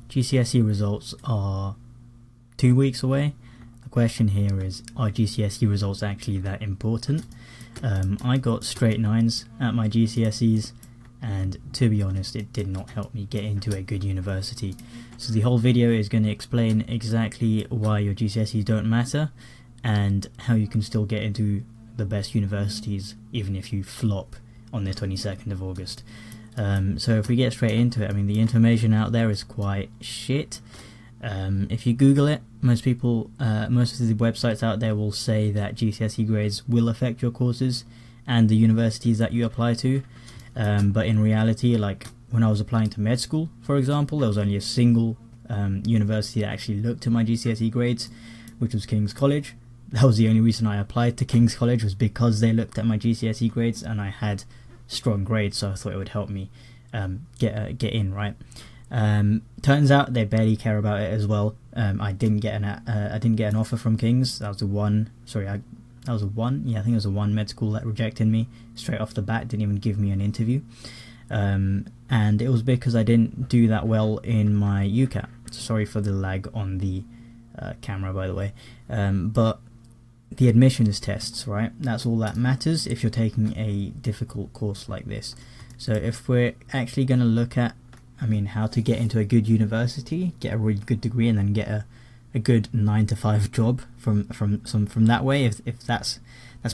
GCSE results are 2 weeks away. The question here is, are GCSE results actually that important? I got straight 9s at my GCSEs, and to be honest, it did not help me get into a good university. So the whole video is going to explain exactly why your GCSEs don't matter and how you can still get into the best universities even if you flop on the 22nd of August. So if we get straight into it, I mean, the information out there is quite shit. If you Google it, most of the websites out there will say that GCSE grades will affect your courses and the universities that you apply to. But in reality, like when I was applying to med school, for example, there was only a single university that actually looked at my GCSE grades, which was King's College. That was the only reason I applied to King's College, was because they looked at my GCSE grades and I had strong grades, so I thought it would help me get in, right? Turns out they barely care about it as well. I didn't get an offer from King's. That was I think it was the one med school that rejected me straight off the bat, didn't even give me an interview. And it was because I didn't do that well in my UCAT. Sorry for the lag on the camera, by the way. But the admissions tests, right? That's all that matters if you're taking a difficult course like this. So if we're actually going to look at, how to get into a good university, get a really good degree, and then get a good 9-to-5 job from that way, if that's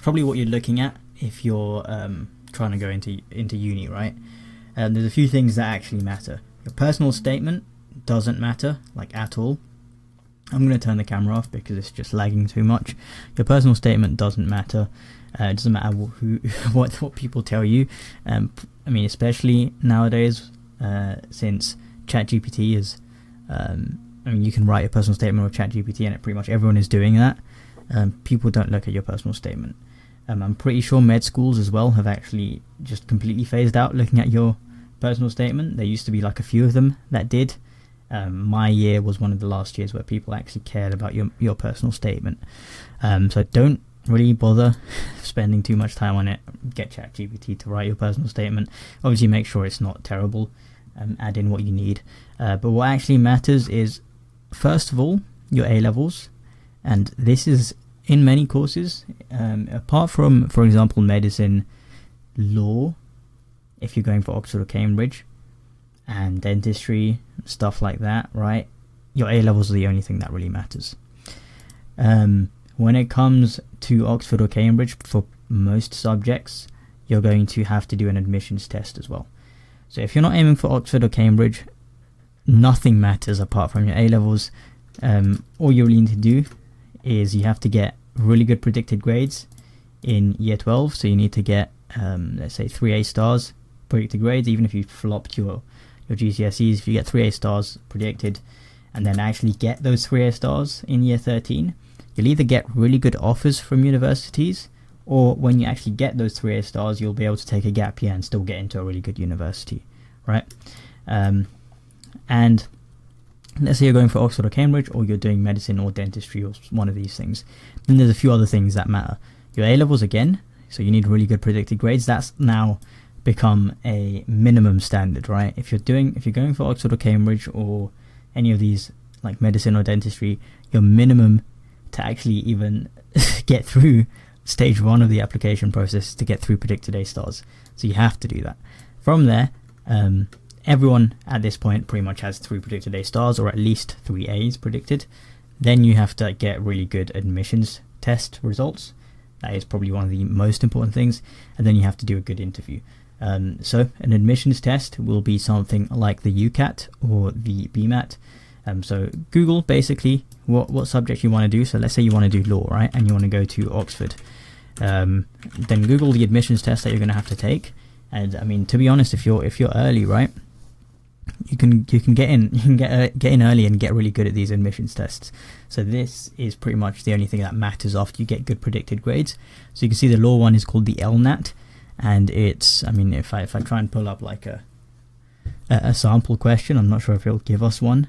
probably what you're looking at if you're trying to go into uni, right? There's a few things that actually matter. Your personal statement doesn't matter, like, at all. I'm going to turn the camera off because it's just lagging too much. Your personal statement doesn't matter. It doesn't matter what people tell you. Especially nowadays, since ChatGPT is, you can write your personal statement with ChatGPT, and pretty much everyone is doing that. People don't look at your personal statement. I'm pretty sure med schools as well have actually just completely phased out looking at your personal statement. There used to be like a few of them that did. My year was one of the last years where people actually cared about your personal statement. So don't really bother spending too much time on it. Get ChatGPT to write your personal statement. Obviously make sure it's not terrible. Add in what you need. But what actually matters is, first of all, your A-levels. And this is in many courses, apart from, for example, medicine, law, if you're going for Oxford or Cambridge, and dentistry, stuff like that, right? Your A-levels are the only thing that really matters. When it comes to Oxford or Cambridge, for most subjects, you're going to have to do an admissions test as well. So if you're not aiming for Oxford or Cambridge, nothing matters apart from your A-levels. All you really need to do is you have to get really good predicted grades in year 12. So you need to get, let's say, 3 A stars predicted grades, even if you flopped your GCSEs. If you get 3 A stars predicted and then actually get those 3 A stars in year 13, you'll either get really good offers from universities, or when you actually get those 3 A stars, you'll be able to take a gap year and still get into a really good university, right? And let's say you're going for Oxford or Cambridge, or you're doing medicine or dentistry or one of these things. Then there's a few other things that matter. Your A-levels again, so you need really good predicted grades. That's now become a minimum standard, right? If you're going for Oxford or Cambridge or any of these like medicine or dentistry, your minimum to actually even get through stage 1 of the application process to get through predicted A stars. So you have to do that. From there, everyone at this point pretty much has 3 predicted A stars, or at least 3 A's predicted. Then you have to get really good admissions test results. That is probably one of the most important things. And then you have to do a good interview. So an admissions test will be something like the UCAT or the BMAT. So Google basically what subject you want to do. So let's say you want to do law, right? And you want to go to Oxford. Then Google the admissions test that you're going to have to take. And to be honest, if you're early, right, you can get in. You can get in early and get really good at these admissions tests. So this is pretty much the only thing that matters after you get good predicted grades. So you can see the law one is called the LNAT. And it's, if I try and pull up like a sample question, I'm not sure if it'll give us one,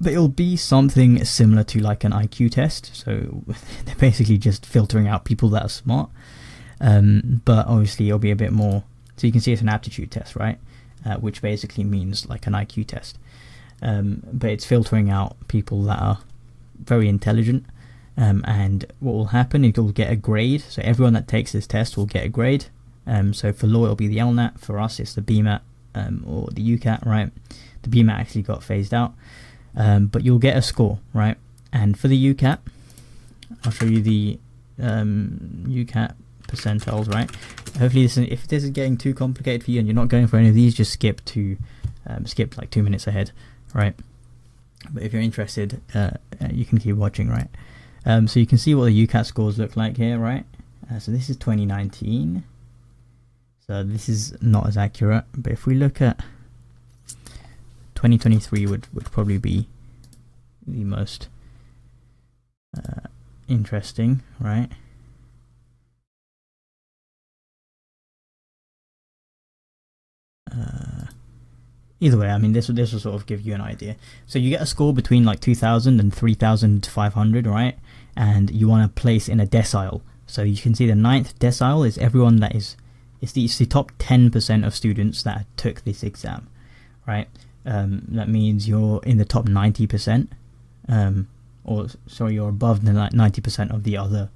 but it'll be something similar to like an IQ test. So they're basically just filtering out people that are smart, but obviously it'll be a bit more. So you can see it's an aptitude test, right? Which basically means like an IQ test. but it's filtering out people that are very intelligent. And what will happen is you'll get a grade. So everyone that takes this test will get a grade. So for law it'll be the LNAT. For us it's the BMAT or the UCAT, right? The BMAT actually got phased out, but you'll get a score, right? And for the UCAT, I'll show you the UCAT percentiles, right? Hopefully if this is getting too complicated for you and you're not going for any of these, just skip like 2 minutes ahead, right? But if you're interested, you can keep watching, right? So you can see what the UCAT scores look like here, right? So this is 2019. So this is not as accurate, but if we look at 2023 would probably be the most interesting, right? Either way, I mean, this will sort of give you an idea. So you get a score between like 2,000 and 3,500, right? And you want to place in a decile. So you can see the 9th decile is everyone that is, it's the top 10% of students that took this exam, right? That means you're in the top 90%, or sorry, you're above the 90% of the other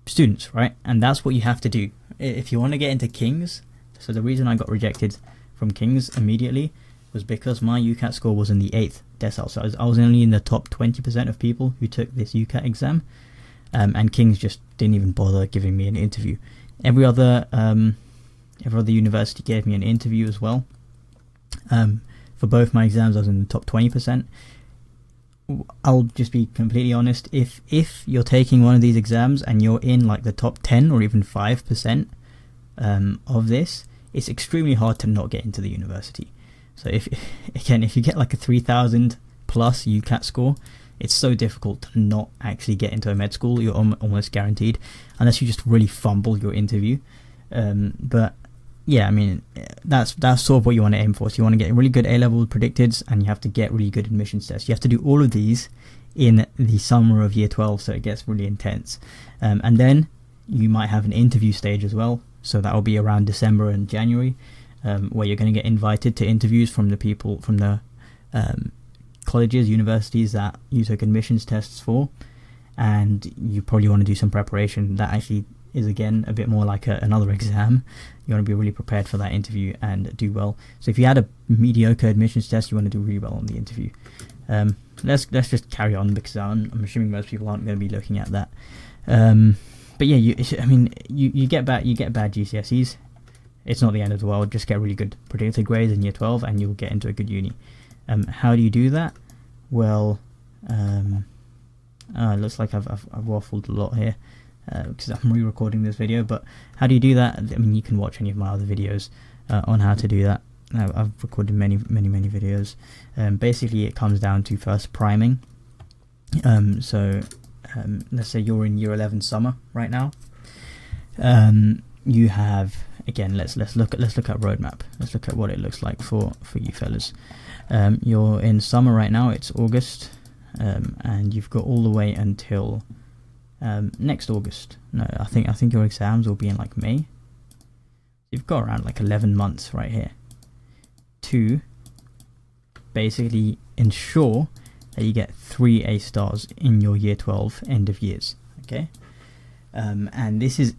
students, right? And that's what you have to do if you want to get into King's. So the reason I got rejected from King's immediately was because my UCAT score was in the 8th decile. So I was only in the top 20% of people who took this UCAT exam, and King's just didn't even bother giving me an interview. Every other university gave me an interview as well. For both my exams, I was in the top 20%. I'll just be completely honest. If you're taking one of these exams and you're in like the top 10 or even 5% of this, it's extremely hard to not get into the university. So if you get like a 3,000 plus UCAT score, it's so difficult to not actually get into a med school. You're almost guaranteed, unless you just really fumble your interview. But yeah, I mean, that's sort of what you want to aim for. So you want to get really good A-level predicteds, and you have to get really good admissions tests. You have to do all of these in the summer of year 12, so it gets really intense. And then you might have an interview stage as well. So that will be around December and January, where you're going to get invited to interviews from the people from the colleges, universities that you took admissions tests for, and you probably want to do some preparation. That actually is again a bit more like another exam. You want to be really prepared for that interview and do well. So if you had a mediocre admissions test, you want to do really well on the interview. Let's just carry on, because I'm assuming most people aren't going to be looking at that. But yeah, you get bad GCSEs. It's not the end of the world. Just get really good predicted grades in year 12 and you'll get into a good uni. How do you do that? Well, it looks like I've waffled a lot here because I'm re-recording this video. But how do you do that? I mean, you can watch any of my other videos on how to do that. I've recorded many videos. Basically, it comes down to first priming. Let's say you're in year 11 summer right now. You have, again, let's look at roadmap. Let's look at what it looks like for you fellas. You're in summer right now. It's August, and you've got all the way until next August. No, I think your exams will be in like May. You've got around like 11 months right here to basically ensure that you get 3 A stars in your year 12 end of years. Okay, and this is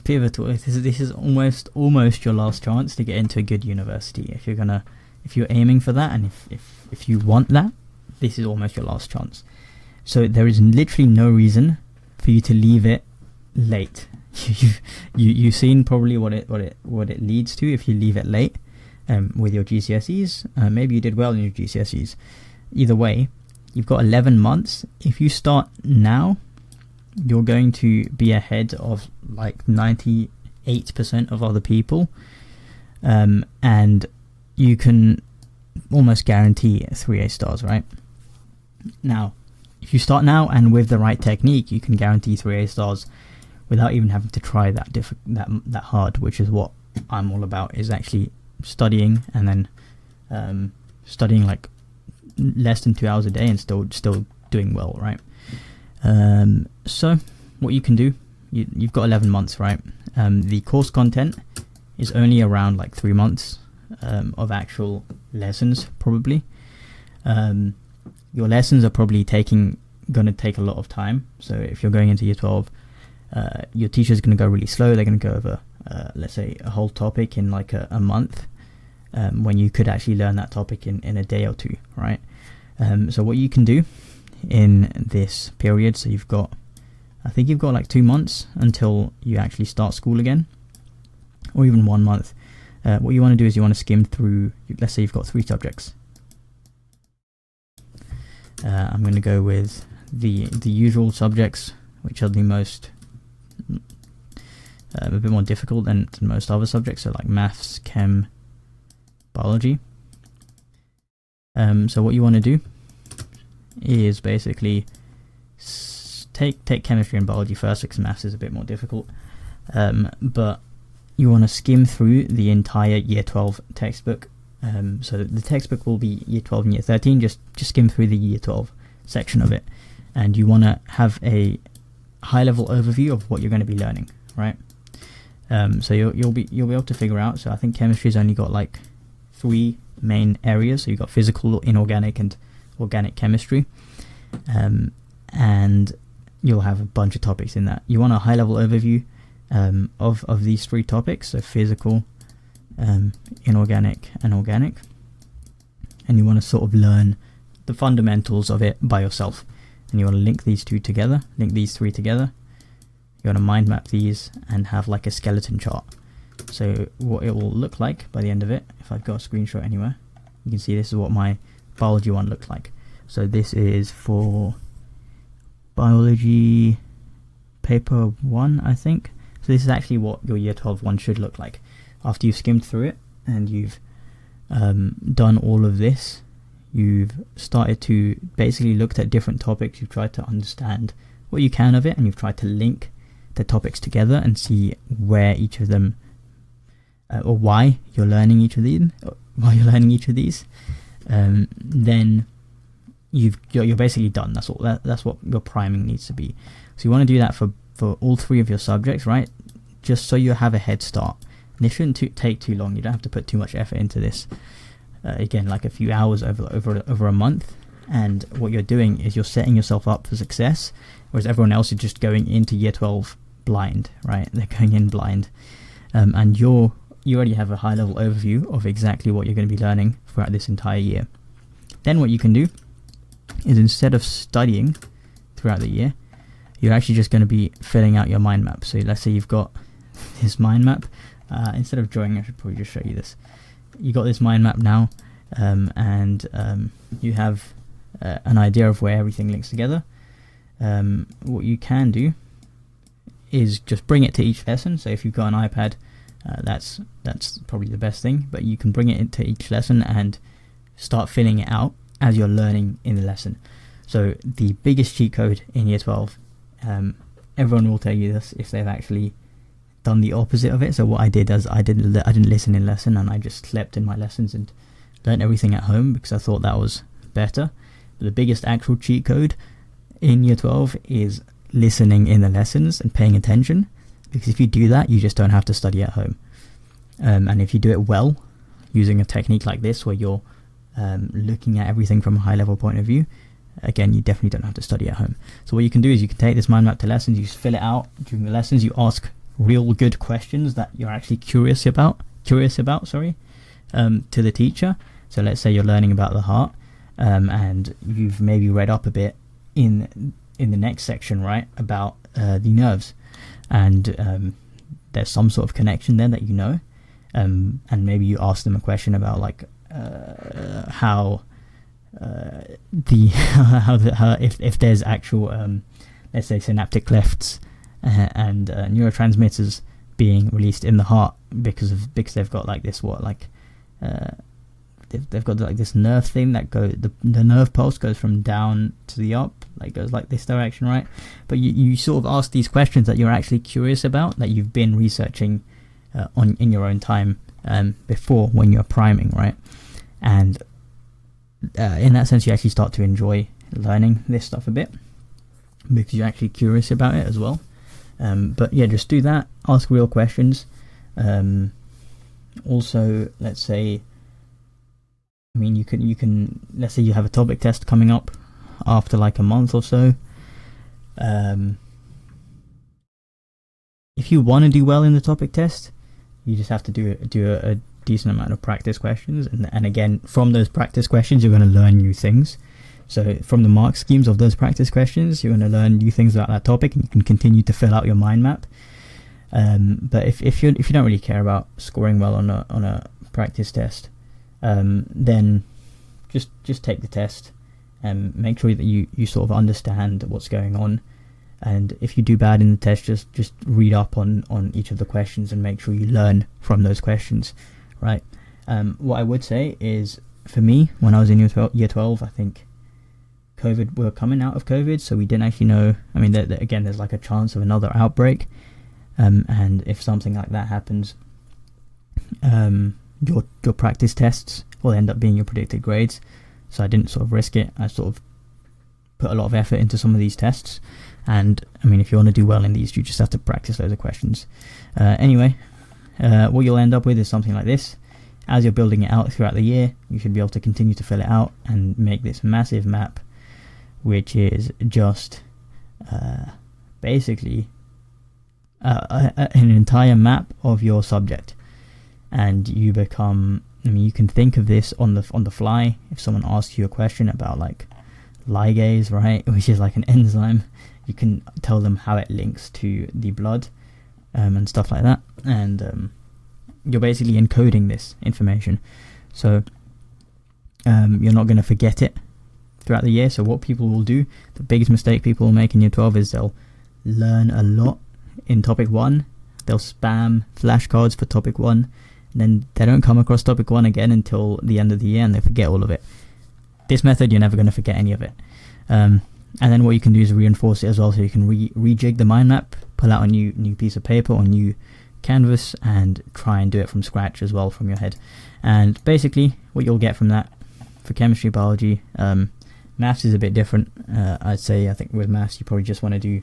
pivotal. This is almost your last chance to get into a good university. If you're aiming for that, and if you want that, this is almost your last chance. So there is literally no reason for you to leave it late. You've seen probably what it leads to if you leave it late with your GCSEs. Maybe you did well in your GCSEs. Either way, you've got 11 months. If you start now, you're going to be ahead of like 98% of other people, and you can almost guarantee 3 A stars, right? Now, if you start now and with the right technique, you can guarantee 3 A stars without even having to try that hard, which is what I'm all about, is actually studying and then studying like less than 2 hours a day and still doing well, right? So what you can do, you've got 11 months, right? The course content is only around like 3 months, of actual lessons probably. Your lessons are probably going to take a lot of time. So if you're going into year 12, your teacher's going to go really slow. They're going to go over, let's say, a whole topic in like a month, when you could actually learn that topic in a day or two, right? So what you can do in this period, so I think you've got like 2 months until you actually start school again, or even 1 month. What you want to do is you want to skim through, let's say you've got 3 subjects. I'm going to go with the usual subjects, which are the most a bit more difficult than most other subjects, so like maths, chem, biology. So what you want to do is basically take chemistry and biology first, because maths is a bit more difficult, but you want to skim through the entire year 12 textbook. So the textbook will be year 12 and year 13. Just skim through the year 12 section of it, and you want to have a high level overview of what you're going to be learning, right? So you'll be able to figure out. So I think chemistry's only got like 3 main areas. So you've got physical, inorganic, and organic chemistry, and you'll have a bunch of topics in that. You want a high level overview of these 3 topics, so physical, inorganic, and organic, and you want to sort of learn the fundamentals of it by yourself, and you want to link these 3 together. You want to mind map these and have like a skeleton chart. So what it will look like by the end of it, if I've got a screenshot anywhere, you can see this is what my biology one looked like. So this is for biology paper 1, I think. So this is actually what your year 12 one should look like. After you've skimmed through it and you've done all of this, you've started to basically looked at different topics. You've tried to understand what you can of it, and you've tried to link the topics together and see where each of them, or why you're learning each of these. Then you're basically done. That's all. That's what your priming needs to be. So you want to do that for all 3 of your subjects, right? Just so you have a head start. And it shouldn't take too long. You don't have to put too much effort into this. Again, like a few hours over a month. And what you're doing is you're setting yourself up for success, whereas everyone else is just going into year 12 blind, right? They're going in blind, and you already have a high level overview of exactly what you're going to be learning throughout this entire year. Then what you can do is, instead of studying throughout the year, you're actually just going to be filling out your mind map. So let's say you've got this mind map. Instead of drawing, I should probably just show you this. You got this mind map now, and you have an idea of where everything links together. What you can do is just bring it to each lesson. So if you've got an iPad, that's probably the best thing, but you can bring it into each lesson and start filling it out as you're learning in the lesson. So the biggest cheat code in year 12, everyone will tell you this if they've actually done the opposite of it. So what I did is I didn't listen in lesson, and I just slept in my lessons and learned everything at home because I thought that was better. But the biggest actual cheat code in year 12 is listening in the lessons and paying attention, because if you do that, you just don't have to study at home. And if you do it well, using a technique like this where you're looking at everything from a high level point of view, again, you definitely don't have to study at home. So what you can do is you can take this mind map to lessons, you fill it out during the lessons, you ask real good questions that you're actually curious about, to the teacher. So let's say you're learning about the heart, and you've maybe read up a bit in the next section, right, about the nerves, and there's some sort of connection there that you know, and maybe you ask them a question about like how if there's actual let's say synaptic clefts and neurotransmitters being released in the heart because they've got like this they've got like this nerve thing that the nerve pulse goes from down to the up, like goes like this direction, right? But you sort of ask these questions that you're actually curious about, that you've been researching in your own time before when you're priming, right? And in that sense, you actually start to enjoy learning this stuff a bit because you're actually curious about it as well. But yeah, just do that. Ask real questions. Also, let's say I mean, let's say you have a topic test coming up after like a month or so. If you want to do well in the topic test, you just have to do a decent amount of practice questions, and again, from those practice questions, you're going to learn new things. So from the mark schemes of those practice questions, you're going to learn new things about that topic, and you can continue to fill out your mind map. But if you don't really care about scoring well on a practice test, then just take the test and make sure that you sort of understand what's going on. And if you do bad in the test, just read up on each of the questions and make sure you learn from those questions, right? What I would say is, for me, when I was in year 12, I think we're coming out of COVID, so we didn't actually know. I mean, again, there's like a chance of another outbreak, and if something like that happens, your practice tests will end up being your predicted grades. So I didn't sort of risk it. I sort of put a lot of effort into some of these tests, and I mean, if you want to do well in these, you just have to practice loads of questions. Anyway, what you'll end up with is something like this. As you're building it out throughout the year, you should be able to continue to fill it out and make this massive map, which is just basically an entire map of your subject. And you become, I mean, you can think of this on the fly. If someone asks you a question about like ligase, right, which is like an enzyme, you can tell them how it links to the blood, and stuff like that. And you're basically encoding this information, so you're not going to forget it throughout the year. So what people will do, the biggest mistake people will make in year 12 is they'll learn a lot in topic 1, they'll spam flashcards for topic 1, and then they don't come across topic 1 again until the end of the year, and they forget all of it. This method, you're never going to forget any of it. And then what you can do is reinforce it as well, so you can rejig the mind map, pull out a new piece of paper or new canvas, and try and do it from scratch as well from your head. And basically what you'll get from that for chemistry, biology, maths is a bit different. I think with maths you probably just want to do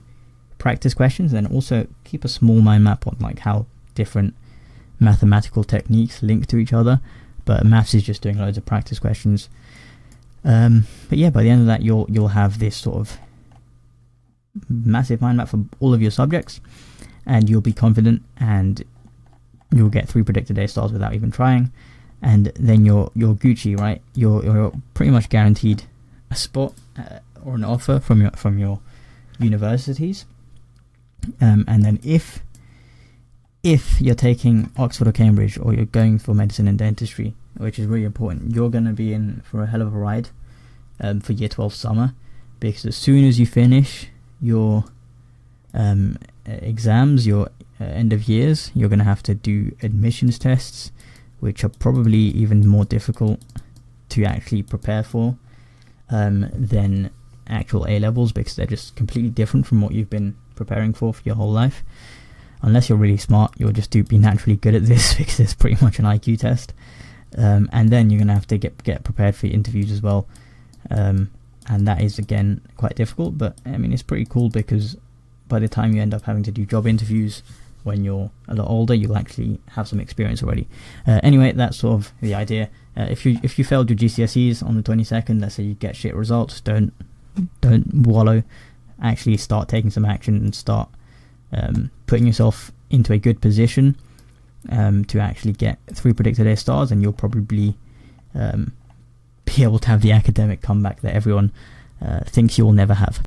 practice questions, and then also keep a small mind map on like how different mathematical techniques link to each other. But maths is just doing loads of practice questions. But yeah, by the end of that, you'll have this sort of massive mind map for all of your subjects, and you'll be confident, and you'll get 3 predicted A stars without even trying. And then you're Gucci, right? You're pretty much guaranteed a spot or an offer from your universities. And then if you're taking Oxford or Cambridge, or you're going for medicine and dentistry, which is really important, you're going to be in for a hell of a ride for year 12 summer, because as soon as you finish your exams, your end of years, you're going to have to do admissions tests, which are probably even more difficult to actually prepare for than actual A-levels, because they're just completely different from what you've been preparing for your whole life. Unless you're really smart, you'll just be naturally good at this, because it's pretty much an IQ test. And then you're going to have to get prepared for interviews as well. And that is, again, quite difficult, but I mean, it's pretty cool, because by the time you end up having to do job interviews when you're a lot older, you'll actually have some experience already. Anyway, that's sort of the idea. If you failed your GCSEs on the 22nd, let's say you get shit results, don't wallow. Actually start taking some action and start putting yourself into a good position to actually get 3 predicted A stars, and you'll probably be able to have the academic comeback that everyone thinks you'll never have.